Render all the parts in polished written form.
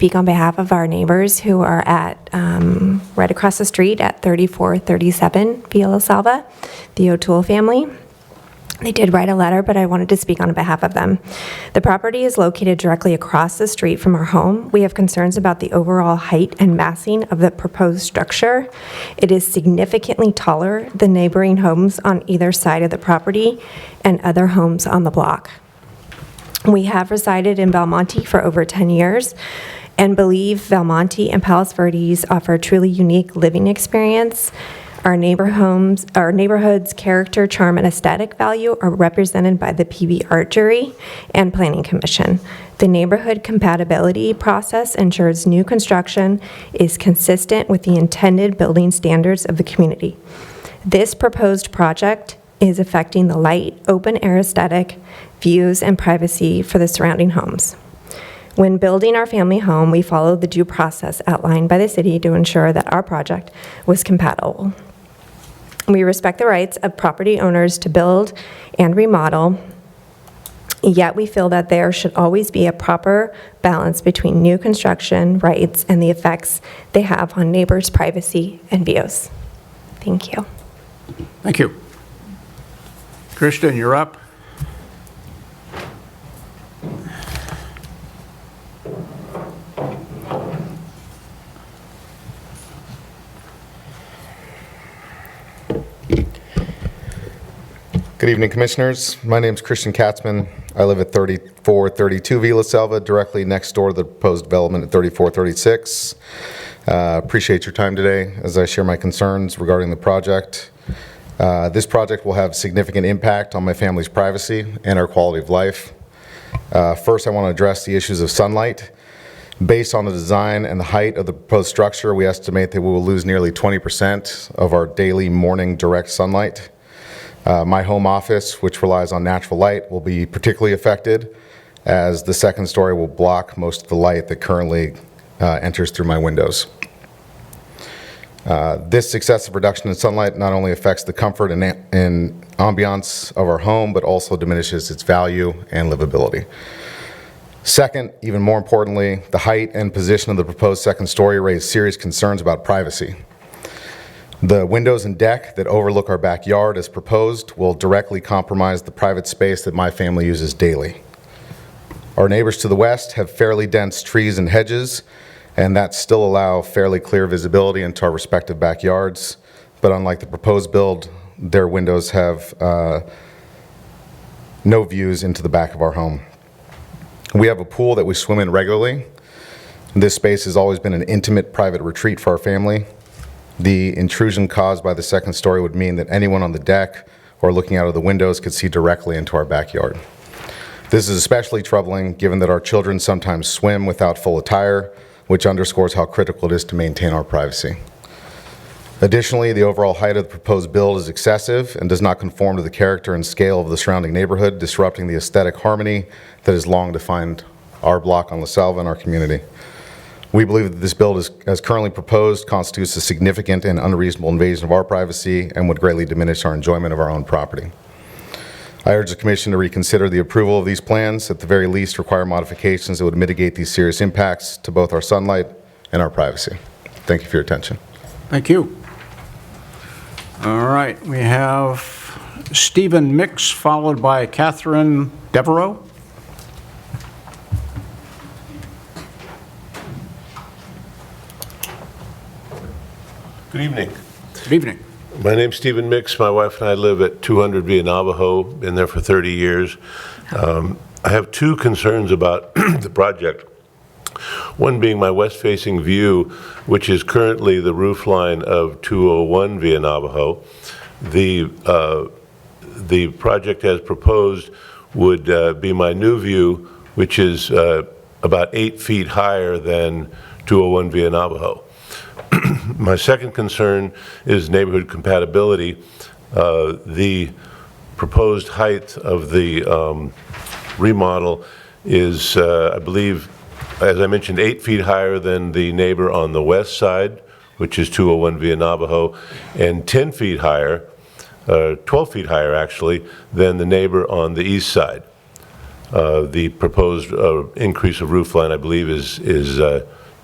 speak on behalf of our neighbors who are at right across the street at 3437 Via La Salva, the O'Toole family. They did write a letter, but I wanted to speak on behalf of them. The property is located directly across the street from our home. We have concerns about the overall height and massing of the proposed structure. It is significantly taller than neighboring homes on either side of the property and other homes on the block. We have resided in Belmonte for over 10 years and believe Belmonte and Palos Verdes offer a truly unique living experience. Our neighborhood's character, charm, and aesthetic value are represented by the PVE Art Jury and Planning Commission. The neighborhood compatibility process ensures new construction is consistent with the intended building standards of the community. This proposed project is affecting the light, open-air aesthetic, views, and privacy for the surrounding homes. When building our family home, we followed the due process outlined by the city to ensure that our project was compatible. We respect the rights of property owners to build and remodel, yet we feel that there should always be a proper balance between new construction rights and the effects they have on neighbors' privacy and views. Thank you. Thank you. Kristen, you're up. Good evening, Commissioners. My name is Christian Katzman. I live at 3432 Via La Salva, directly next door to the proposed development at 3436. Appreciate your time today as I share my concerns regarding the project. This project will have significant impact on my family's privacy and our quality of life. First, I want to address the issues of sunlight. Based on the design and the height of the proposed structure, we estimate that we will lose nearly 20% of our daily morning direct sunlight. My home office, which relies on natural light, will be particularly affected as the second story will block most of the light that currently enters through my windows. This excessive reduction in sunlight not only affects the comfort and ambiance of our home, but also diminishes its value and livability. Second, even more importantly, the height and position of the proposed second story raise serious concerns about privacy. The windows and deck that overlook our backyard as proposed will directly compromise the private space that my family uses daily. Our neighbors to the west have fairly dense trees and hedges, and that still allow fairly clear visibility into our respective backyards. But unlike the proposed build, their windows have no views into the back of our home. We have a pool that we swim in regularly. This space has always been an intimate private retreat for our family. The intrusion caused by the second story would mean that anyone on the deck or looking out of the windows could see directly into our backyard. This is especially troubling given that our children sometimes swim without full attire, which underscores how critical it is to maintain our privacy. Additionally, the overall height of the proposed build is excessive and does not conform to the character and scale of the surrounding neighborhood, disrupting the aesthetic harmony that has long defined our block on La Salva and our community. We believe that this build, as currently proposed, constitutes a significant and unreasonable invasion of our privacy and would greatly diminish our enjoyment of our own property. I urge the Commission to reconsider the approval of these plans, at the very least require modifications that would mitigate these serious impacts to both our sunlight and our privacy. Thank you for your attention. Thank you. All right, we have Stephen Mix, followed by Catherine Devereaux. Good evening. Good evening. My name's Stephen Mix. My wife and I live at 200 Via Navajo, been there for 30 years. I have two concerns about the project. One being my west-facing view, which is currently the roof line of 201 Via Navajo. The project as proposed would be my new view, which is about 8 feet higher than 201 Via Navajo. My second concern is neighborhood compatibility. The proposed height of the remodel is, I believe, as I mentioned, 8 feet higher than the neighbor on the west side, which is 201 Via Navajo, and 10 feet higher, 12 feet higher actually, than the neighbor on the east side. The proposed increase of roof line, I believe, is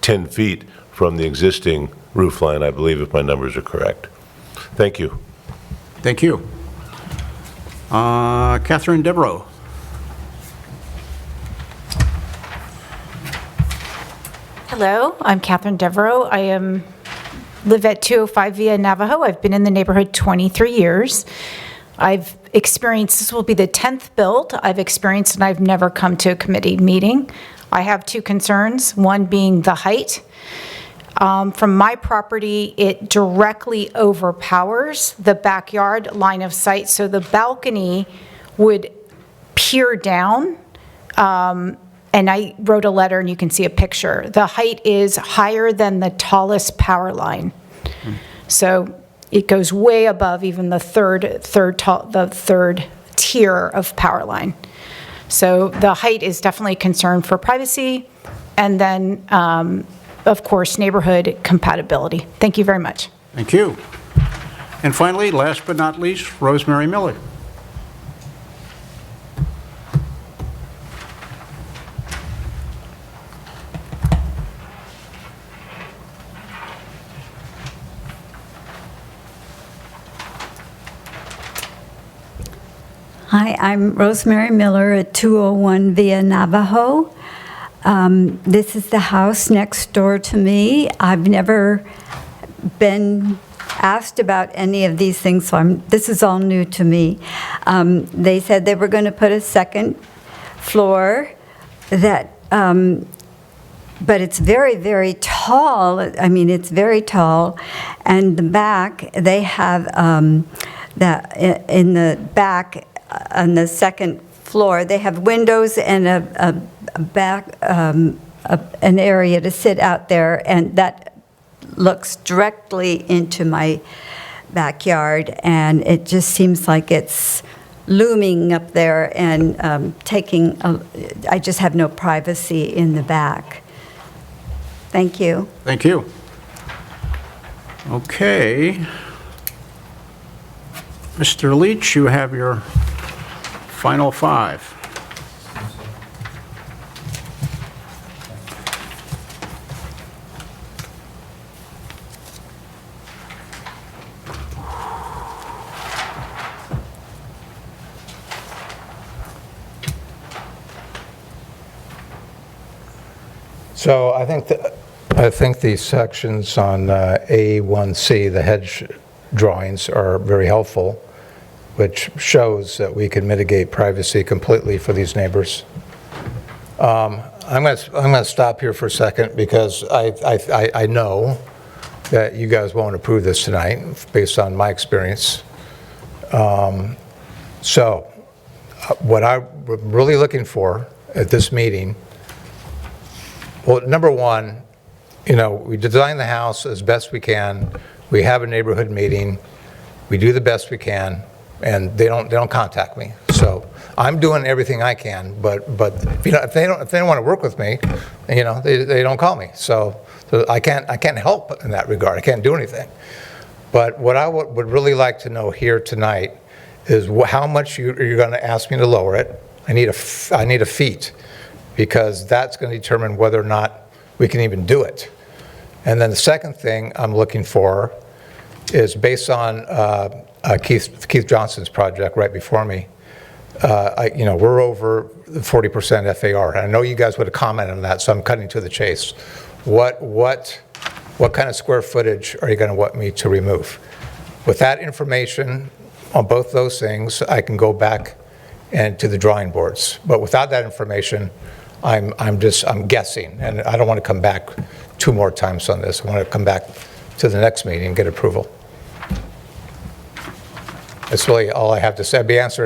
10 feet from the existing roof line, I believe, if my numbers are correct. Thank you. Thank you. Catherine Devereaux. Hello, I'm Catherine Devereaux. I live at 205 Via Navajo. I've been in the neighborhood 23 years. I've experienced, this will be the 10th build I've experienced, and I've never come to a committee meeting. I have two concerns, one being the height. From my property, it directly overpowers the backyard line of sight, so the balcony would peer down. And I wrote a letter, and you can see a picture. The height is higher than the tallest power line. So it goes way above even the third tier of power line. So the height is definitely a concern for privacy, and then, of course, neighborhood compatibility. Thank you very much. Thank you. And finally, last but not least, Rosemary Miller. Hi, I'm Rosemary Miller at 201 Via Navajo. This is the house next door to me. I've never been asked about any of these things, so this is all new to me. They said they were going to put a second floor that, but it's very, very tall. I mean, it's very tall. And the back, they have that in the back, on the second floor, they have windows and a back, an area to sit out there, and that looks directly into my backyard, and it just seems like it's looming up there and I just have no privacy in the back. Thank you. Thank you. Okay. Mr. Leach, you have your final five. So I think these sections on A1C, the hedge drawings, are very helpful, which shows that we can mitigate privacy completely for these neighbors. I'm going to stop here for a second because I know that you guys won't approve this tonight based on my experience. So what I'm really looking for at this meeting, well, number one, you know, we design the house as best we can. We have a neighborhood meeting. We do the best we can, and they don't contact me. So I'm doing everything I can, but you know, if they don't want to work with me, you know, they don't call me. So I can't help in that regard. I can't do anything. But what I would really like to know here tonight is how much you're going to ask me to lower it. I need a feet, because that's going to determine whether or not we can even do it. And then the second thing I'm looking for is based on Keith Johnson's project right before me. You know, we're over 40% FAR. I know you guys would have commented on that, so I'm cutting to the chase. What kind of square footage are you going to want me to remove? With that information on both those things, I can go back and to the drawing boards. But without that information, I'm guessing, and I don't want to come back 2 more times on this. I want to come back to the next meeting and get approval. That's really all I have to say. I'd be answer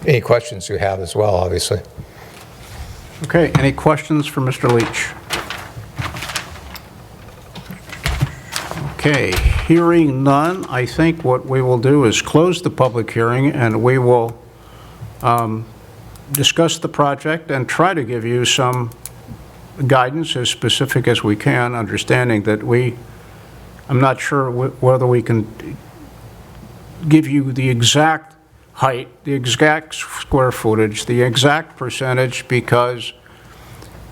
any questions you have as well, obviously. Okay, any questions for Mr. Leach? Okay, hearing none, I think what we will do is close the public hearing, and we will discuss the project and try to give you some guidance as specific as we can, understanding that I'm not sure whether we can give you the exact height, the exact square footage, the exact percentage, because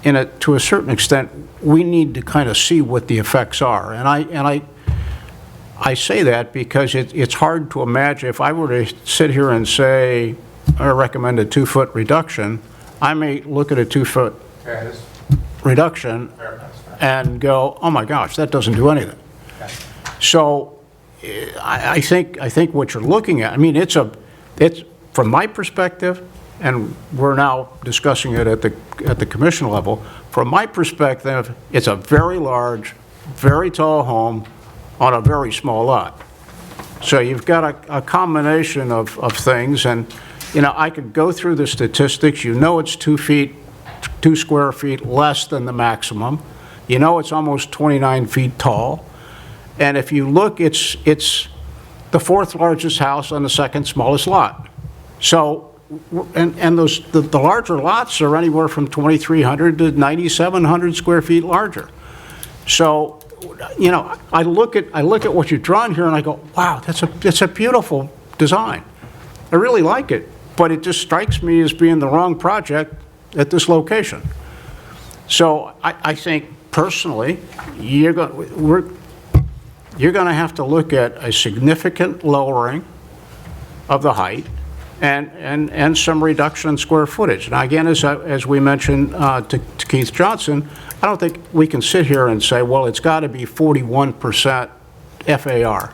to a certain extent, we need to kind of see what the effects are. And I say that because it's hard to imagine, if I were to sit here and say, I recommend a 2-foot reduction, I may look at a 2-foot reduction and go, oh my gosh, that doesn't do anything. So I think what you're looking at, I mean, it's from my perspective, and we're now discussing it at the commission level, from my perspective, it's a very large, very tall home on a very small lot. So you've got a combination of things, and I could go through the statistics. It's 2 square feet less than the maximum. It's almost 29 feet tall. And if you look, it's the 4th largest house on the 2nd smallest lot. So, and the larger lots are anywhere from 2,300 to 9,700 square feet larger. So, I look at what you've drawn here and I go, wow, that's a beautiful design. I really like it, but it just strikes me as being the wrong project at this location. So I think personally, you're going to have to look at a significant lowering of the height and some reduction in square footage. Now, again, as we mentioned to Keith Johnson, I don't think we can sit here and say, well, it's got to be 41% FAR.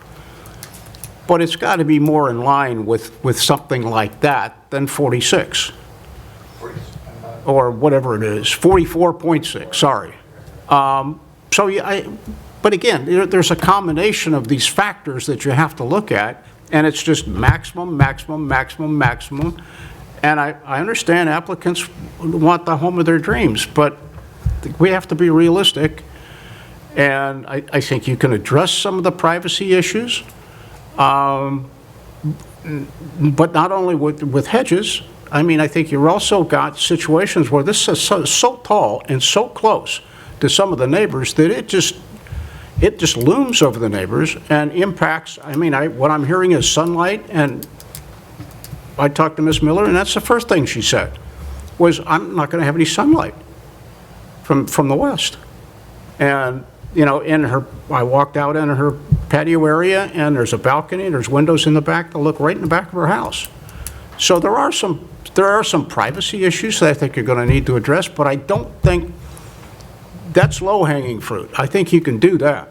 But it's got to be more in line with something like that than 46. Or whatever it is, 44.6, sorry. But again, there's a combination of these factors that you have to look at, and it's just maximum, maximum, maximum, maximum. And I understand applicants want the home of their dreams, but we have to be realistic. And I think you can address some of the privacy issues, but not only with hedges. I mean, I think you've also got situations where this is so tall and so close to some of the neighbors that it just looms over the neighbors and impacts. I mean, what I'm hearing is sunlight, and I talked to Ms. Miller, and that's the first thing she said, was I'm not going to have any sunlight from the west. And, I walked out into her patio area, and there's a balcony, and there's windows in the back that look right in the back of her house. So there are some privacy issues that I think you're going to need to address, but I don't think that's low-hanging fruit. I think you can do that.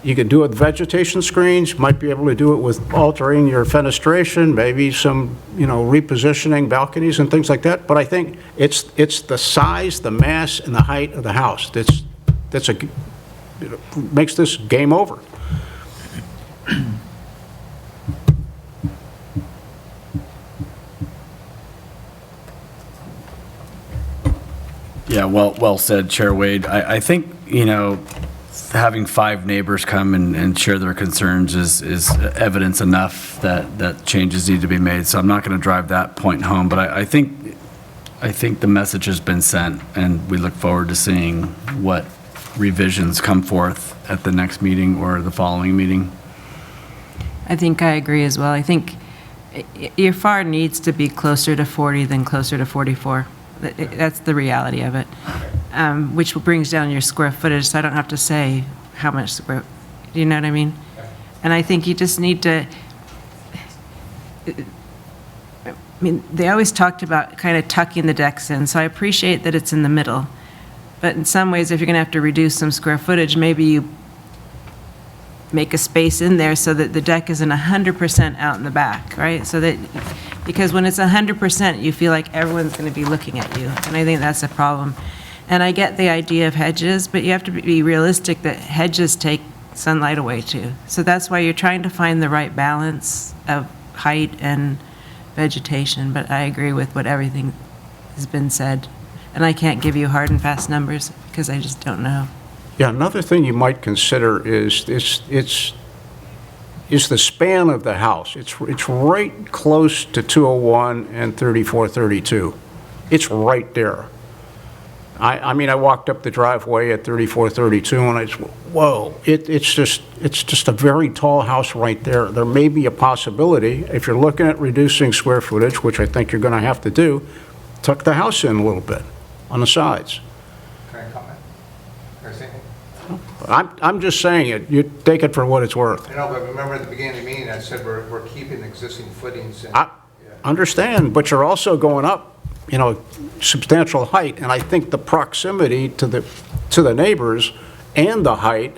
You can do it with vegetation screens, might be able to do it with altering your fenestration, maybe some, repositioning balconies and things like that. But I think it's the size, the mass, and the height of the house makes this game over. Yeah, well said, Chair Wade. I think, having 5 neighbors come and share their concerns is evidence enough that changes need to be made. So I'm not going to drive that point home, but I think the message has been sent, and we look forward to seeing what revisions come forth at the next meeting or the following meeting. I think I agree as well. I think your FAR needs to be closer to 40 than closer to 44. That's the reality of it, which brings down your square footage, so I don't have to say how much square, do you know what I mean? And I think you just need to, they always talked about kind of tucking the decks in, so I appreciate that it's in the middle. But in some ways, if you're going to have to reduce some square footage, maybe you make a space in there so that the deck isn't 100% out in the back, right? So that, because when it's 100%, you feel like everyone's going to be looking at you, and I think that's a problem. And I get the idea of hedges, but you have to be realistic that hedges take sunlight away too. So that's why you're trying to find the right balance of height and vegetation, but I agree with what everything has been said. And I can't give you hard and fast numbers because I just don't know. Yeah, another thing you might consider is the span of the house. It's right close to 201 and 3432. It's right there. I mean, I walked up the driveway at 3432, and I just, whoa, it's just a very tall house right there. There may be a possibility, if you're looking at reducing square footage, which I think you're going to have to do, tuck the house in a little bit on the sides. Can I comment? Can I say anything? I'm just saying it, you take it for what it's worth. I know, but remember at the beginning of the meeting, I said we're keeping existing footings and. I understand, but you're also going up, you know, substantial height, and I think the proximity to the neighbors and the height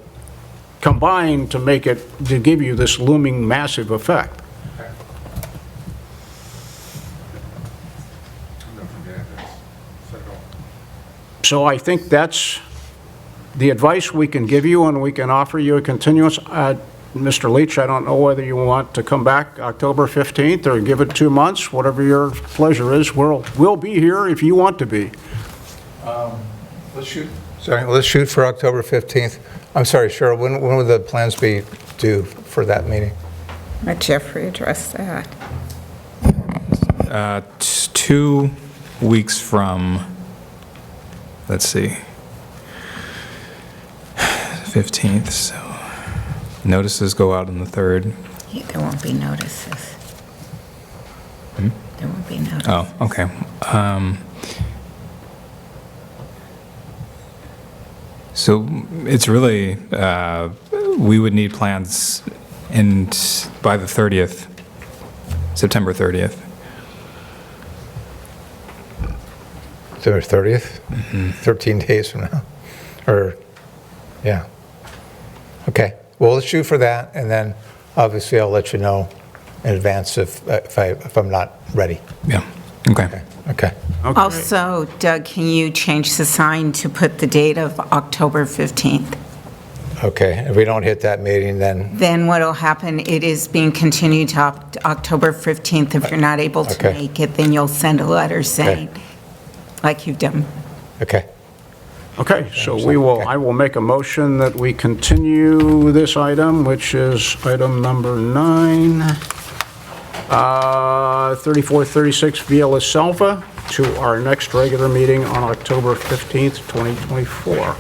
combine to make it, to give you this looming massive effect. So I think that's the advice we can give you, and we can offer you a continuance. Mr. Leach, I don't know whether you want to come back October 15th or give it 2 months, whatever your pleasure is. We'll be here if you want to be. Let's shoot for October 15th. I'm sorry, Cheryl, when would the plans be due for that meeting? Let Jeffrey address that. 2 weeks from, let's see, 15th, so notices go out on the 3rd. Yeah, there won't be notices. There won't be notices. Oh, okay. So it's really, we would need plans by the 30th, September 30th. September 30th? 13 days from now? Or, yeah. Okay, well, let's shoot for that, and then obviously I'll let you know in advance if I'm not ready. Yeah, okay. Okay. Also, Doug, can you change the sign to put the date of October 15th? Okay, if we don't hit that meeting, then, Then what will happen, it is being continued to October 15th. If you're not able to Okay. make it, then you'll send a letter saying, like you've done. okay. Okay, so Okay. I will make a motion that we continue this item, which is item number 9, 3436 Via La Selva, to our next regular meeting on October 15th, 2024.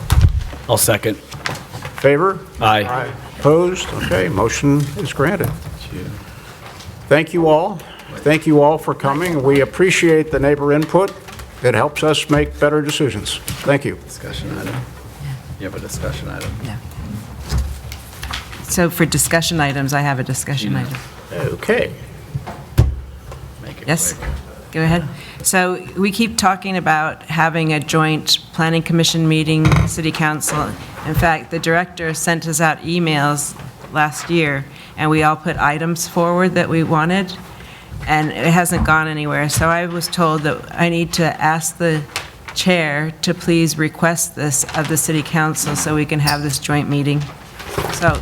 I'll second. Favor? Aye. Opposed? Okay, motion is granted. Thank you all. Thank you all for coming. We appreciate the neighbor input. It helps us make better decisions. Thank you. Discussion item. You have a discussion item. So for discussion items, I have a discussion item. Okay. Make it Yes, quick. go ahead. So we keep talking about having a joint planning commission meeting, city council. In fact, the director sent us out emails last year, and we all put items forward that we wanted, and it hasn't gone anywhere. So I was told that I need to ask the chair to please request this of the city council so we can have this joint meeting. So,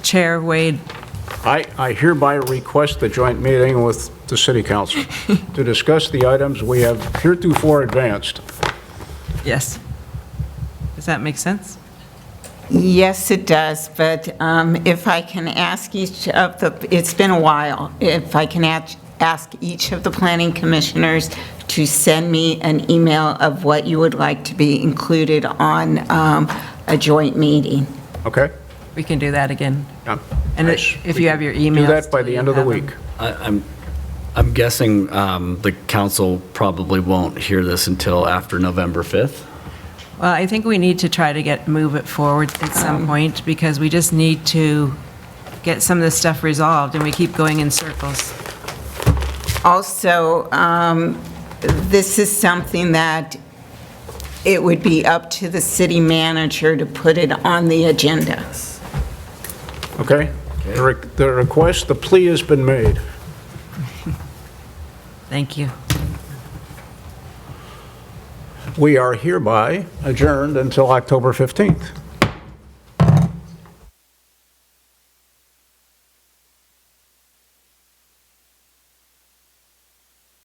Chair Wade, I hereby request the joint meeting with the city council to discuss the items we have heretofore advanced. yes. Does that make sense? Yes, it does, but if I can ask each of the, it's been a while, if I can ask each of the planning commissioners to send me an email of what you would like to be included on a joint meeting. Okay? We can do that again. Yeah. And Nice. if you have your Do emails. that by the end of the week. I'm guessing the council probably won't hear this until after November 5th. Well, I think we need to try to move it forward at some point, because we just need to get some of this stuff resolved, and we keep going in circles. Also, this is something that it would be up to the city manager to put it on the agenda. Okay? The request, the plea has been made. Thank you. We are hereby adjourned until October 15th.